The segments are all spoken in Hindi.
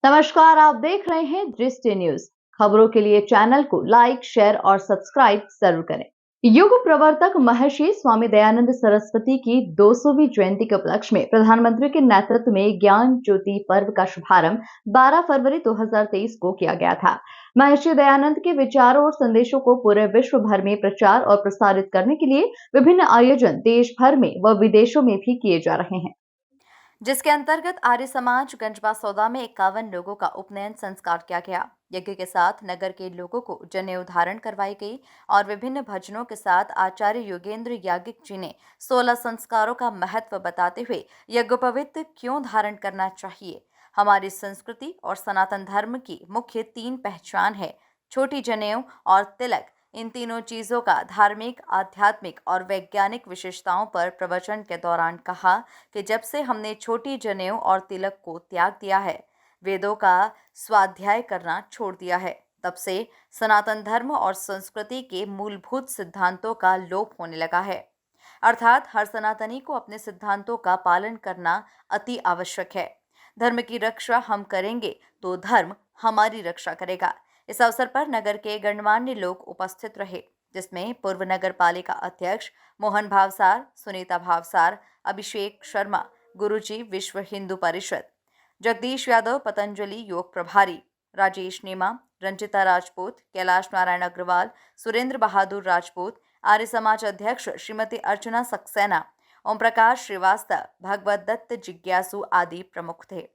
नमस्कार, आप देख रहे हैं दृष्टि न्यूज। खबरों के लिए चैनल को लाइक, शेयर और सब्सक्राइब जरूर करें। युग प्रवर्तक महर्षि स्वामी दयानंद सरस्वती की 200वीं जयंती के उपलक्ष्य में प्रधानमंत्री के नेतृत्व में ज्ञान ज्योति पर्व का शुभारंभ 12 फरवरी 2023 को किया गया था। महर्षि दयानंद के विचारों और संदेशों को पूरे विश्व भर में प्रचार और प्रसारित करने के लिए विभिन्न आयोजन देश भर में व विदेशों में भी किए जा रहे हैं, जिसके अंतर्गत आर्य समाज गंजबासौदा में 51 लोगों का उपनयन संस्कार किया गया। यज्ञ के साथ नगर के लोगों को जनेऊ धारण करवाई गई और विभिन्न भजनों के साथ आचार्य योगेंद्र याज्ञिक जी ने 16 संस्कारों का महत्व बताते हुए यज्ञोपवीत क्यों धारण करना चाहिए। हमारी संस्कृति और सनातन धर्म की मुख्य 3 पहचान है, छोटी जनेऊ और तिलक। इन तीनों चीजों का धार्मिक, आध्यात्मिक और वैज्ञानिक विशेषताओं पर प्रवचन के दौरान कहा कि जब से हमने छोटी जनेऊ और तिलक को त्याग दिया है, वेदों का स्वाध्याय करना छोड़ दिया है, तब से सनातन धर्म और संस्कृति के मूलभूत सिद्धांतों का लोप होने लगा है। अर्थात हर सनातनी को अपने सिद्धांतों का पालन करना अति आवश्यक है। धर्म की रक्षा हम करेंगे तो धर्म हमारी रक्षा करेगा। इस अवसर पर नगर के गणमान्य लोग उपस्थित रहे, जिसमें पूर्व नगर पालिका अध्यक्ष मोहन भावसार, सुनीता भावसार, अभिषेक शर्मा, गुरुजी विश्व हिंदू परिषद, जगदीश यादव पतंजलि योग प्रभारी, राजेश नेमा, रंजिता राजपूत, कैलाश नारायण अग्रवाल, सुरेंद्र बहादुर राजपूत, आर्य समाज अध्यक्ष श्रीमती अर्चना सक्सेना, ओम प्रकाश श्रीवास्तव, भगवत दत्त जिज्ञासु आदि प्रमुख थे।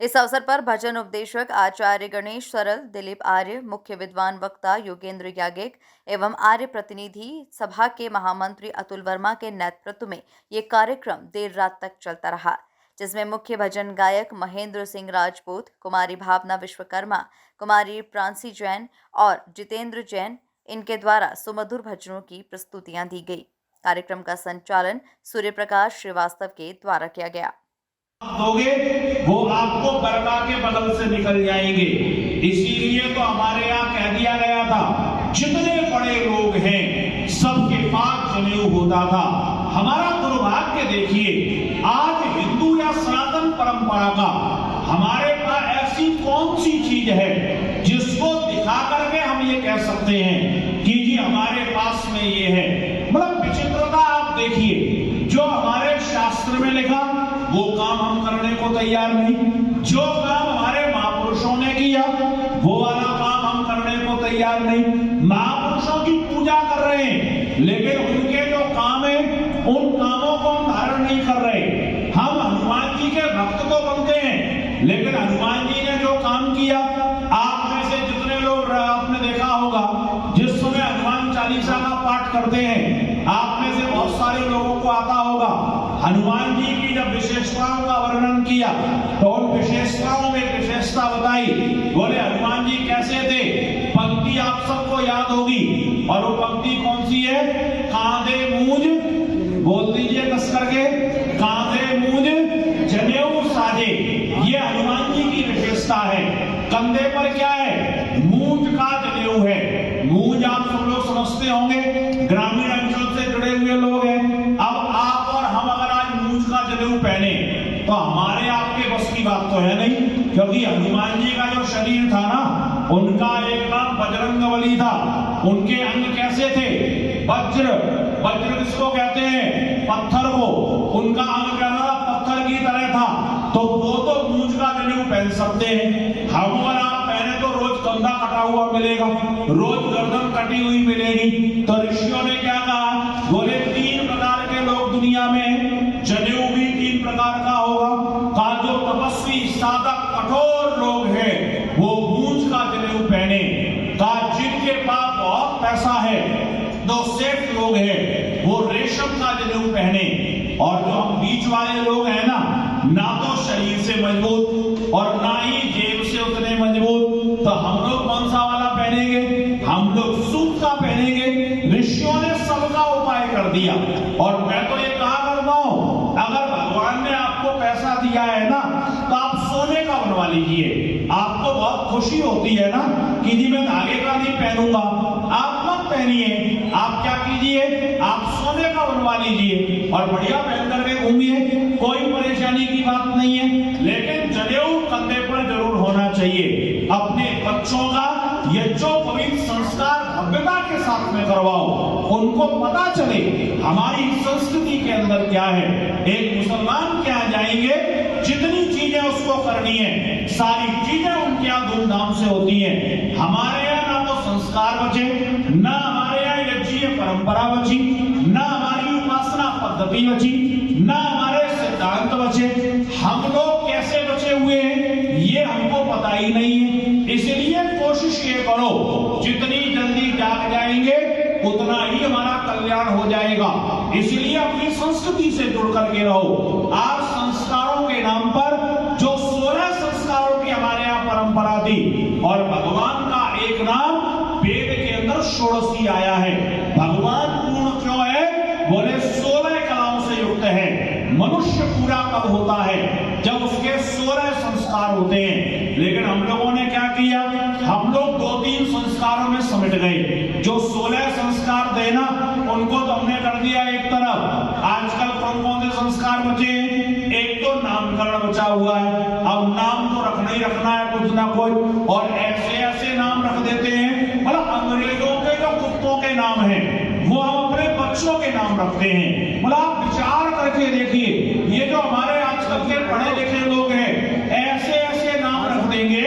इस अवसर पर भजन उपदेशक आचार्य गणेश सरल, दिलीप आर्य, मुख्य विद्वान वक्ता योगेंद्र याज्ञिक एवं आर्य प्रतिनिधि सभा के महामंत्री अतुल वर्मा के नेतृत्व में ये कार्यक्रम देर रात तक चलता रहा, जिसमें मुख्य भजन गायक महेंद्र सिंह राजपूत, कुमारी भावना विश्वकर्मा, कुमारी प्रांसी जैन और जितेंद्र जैन इनके द्वारा सुमधुर भजनों की प्रस्तुतियां दी गई। कार्यक्रम का संचालन सूर्य प्रकाश श्रीवास्तव के द्वारा किया गया। दोगे वो आपको बरका के बगल से निकल जाएंगे। इसीलिए तो हमारे यहाँ कह दिया गया था, जितने बड़े लोग हैं सबके पास जनेऊ होता था। हमारा दुर्भाग्य देखिए, आज हिंदू या सनातन परंपरा का हमारे पास ऐसी कौन सी चीज है जिसको दिखा करके हम ये कह सकते हैं कि जी हमारे पास में ये है। मतलब विचित्रता आप देखिए, जो हमारे शास्त्र में लिखा वो काम हम करने को तैयार नहीं, जो काम हमारे महापुरुषों ने किया वो वाला काम हम करने को तैयार नहीं। महापुरुषों की पूजा कर रहे हैं, लेकिन उनके जो काम है उन कामों को हम धारण नहीं कर रहे। हम हनुमान जी के भक्त तो बनते हैं, लेकिन हनुमान जी ने जो काम किया, आप में से जितने लोग आपने देखा होगा जिस समय हनुमान चालीसा का पाठ करते हैं, आप में से बहुत सारे लोगों को आता होगा। हनुमान जी की जब विशेषताओं का वर्णन किया तो उन विशेषताओं में एक विशेषता बताई, बोले हनुमान जी कैसे थे। पंक्ति आप सबको याद होगी, और वो पंक्ति कौन सी है? कांधे मूंज, बोल दीजिए कस करके, कांधे मूंज जनेऊ साजे। ये हनुमान जी की विशेषता है। कंधे पर क्या है? मूंज का जनेऊ है। मूंज आप सब लोग समझते होंगे, ग्रामीण अंचल से जुड़े हुए लोग हैं। अब आप और हम अगर आज मूंज का जनेऊ पहने तो हमारे आपके बस की बात तो है नहीं, क्योंकि हनुमान जी का जो शरीर था ना, उनका एक नाम बजरंगबली था। उनके अंग कैसे थे? वज्र, वज्र किसको कहते हैं? पत्थर को। उनका अंग क्या था? पत्थर की तरह था। तो वो तो मूंज का जनेऊ पहन सकते हैं। हम और आप पहने तो रोज कंधा कटा हुआ मिलेगा, रोज गर्दन कटी हुई मिलेगी। तो ऋषियों ने क्या कहा? बोले 3 प्रकार के लोग दुनिया में, जनेऊ भी 3 प्रकार का होगा। का जो तपस्वी, साधक, कठोर लोग हैं वो मूंज का जनेऊ पहने। का जिनके पास बहुत पैसा है, जो सेठ लोग हैं, वो रेशम का जनेऊ पहने। और जो हम बीच वाले लोग हैं ना तो शरीर से मजबूत और ना ही जेब से उतने मजबूत, तो हम लोग कौन सा वाला पहनेंगे? हम लोग सूत का पहनेंगे। ऋषियों ने सबका उपाय कर दिया। और मैं तो ये कहा करता हूं, अगर भगवान ने आपको पैसा दिया है ना, तो आप सोने का बनवा लीजिए। आपको बहुत खुशी होती है ना कि जी मैं धागे का नहीं पहनूंगा, आप मत पहनिए, आप क्या कीजिए, आप सोने का बनवा लीजिए और बढ़िया पहन करके घूमिए, कोई परेशानी की बात नहीं है। लेकिन जनेऊ कंधे पर जरूर होना चाहिए। अपने बच्चों का ये जो पवित्र संस्कार भव्यता के साथ में करवाओ, उनको पता चले हमारी संस्कृति के अंदर क्या है। एक मुसलमान के यहाँ जाएंगे, जितनी चीजें उसको करनी है सारी चीजें उनके यहाँ धूमधाम से होती हैं। हमारे यहाँ ना तो संस्कार बचे, ना हमारे यहाँ यज्ञीय परंपरा बची, ना हमारी उपासना पद्धति बची, ना हमारे सिद्धांत बचे। हम लोग कैसे बचे हुए हैं ये हमको पता ही नहीं है। इसलिए कोशिश ये करो, जितनी जल्दी जाग जाएंगे उतना ही हमारा कल्याण हो जाएगा। इसलिए अपनी संस्कृति से जुड़ करके रहो। आज संस्कारों के नाम पर जो 16 संस्कारों की हमारे यहाँ परंपरा थी, और भगवान का एक नाम वेद के अंदर षोडशी आया है। भगवान पूर्ण क्यों है? बोले 16 कलाओं से युक्त है। मनुष्य पूरा कब होता है? जब उसके 16 संस्कार होते हैं। लेकिन हम लोगों ने क्या किया, हम लोग 2-3 संस्कारों में समेट गए। जो 16 संस्कार थे ना, उनको तो हमने कर दिया एक तरफ। आजकल कौन कौन से संस्कार बचे? एक तो नामकरण बचा हुआ है। अब नाम तो रखना ही रखना है कुछ ना कोई, और ऐसे ऐसे नाम रख देते हैं, मतलब अंग्रेजों के जो कुत्तों के नाम हैं वो हम अपने बच्चों के नाम रखते हैं। मतलब आप विचार करके देखिए, ये जो हमारे आजकल के पढ़े लिखे लोग हैं, ऐसे ऐसे नाम रख देंगे।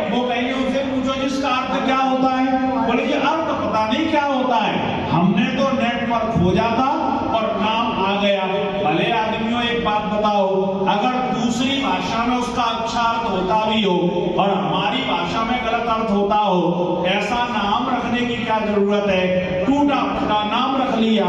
वो कहेंगे, उनसे पूछो जिसका अर्थ क्या होता है? बोले जी अर्थ पता नहीं क्या होता है, हमने तो नेट पर खोजा था और नाम आ गया। भले आदमियों एक बात बताओ, अगर दूसरी भाषा में उसका अच्छा अर्थ होता भी हो और हमारी भाषा में गलत अर्थ होता हो, ऐसा नाम रखने की क्या जरूरत है? टूटा फूटा नाम रख लिया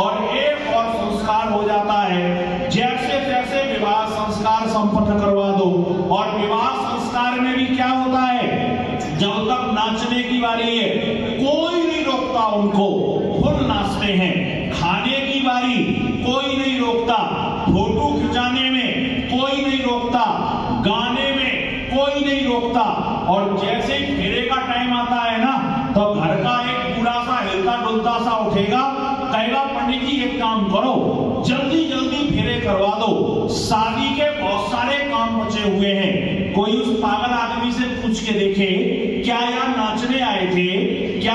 और एक और संस्कार हो जाता है। जैसे जैसे विवाह संस्कार संपन्न करवा दो, और विवाह संस्कार में भी क्या होता है, जब तक नाचने की बारी है कोई नहीं रोकता उनको, फुल नाचते हैं। खाने की बारी कोई नहीं रोकता, फोटो खिंचाने में कोई नहीं रोकता, गाने में कोई नहीं रोकता। और जैसे ही फेरे का टाइम आता है ना, तो घर का एक बूढ़ा सा हिलता डुलता सा उठेगा, कहेगा पंडित जी एक काम करो, जल्दी जल्दी फेरे करवा दो, शादी के बहुत सारे काम बचे हुए हैं। कोई उस पागल आदमी से पूछ के देखे, क्या यहाँ नाचने आए थे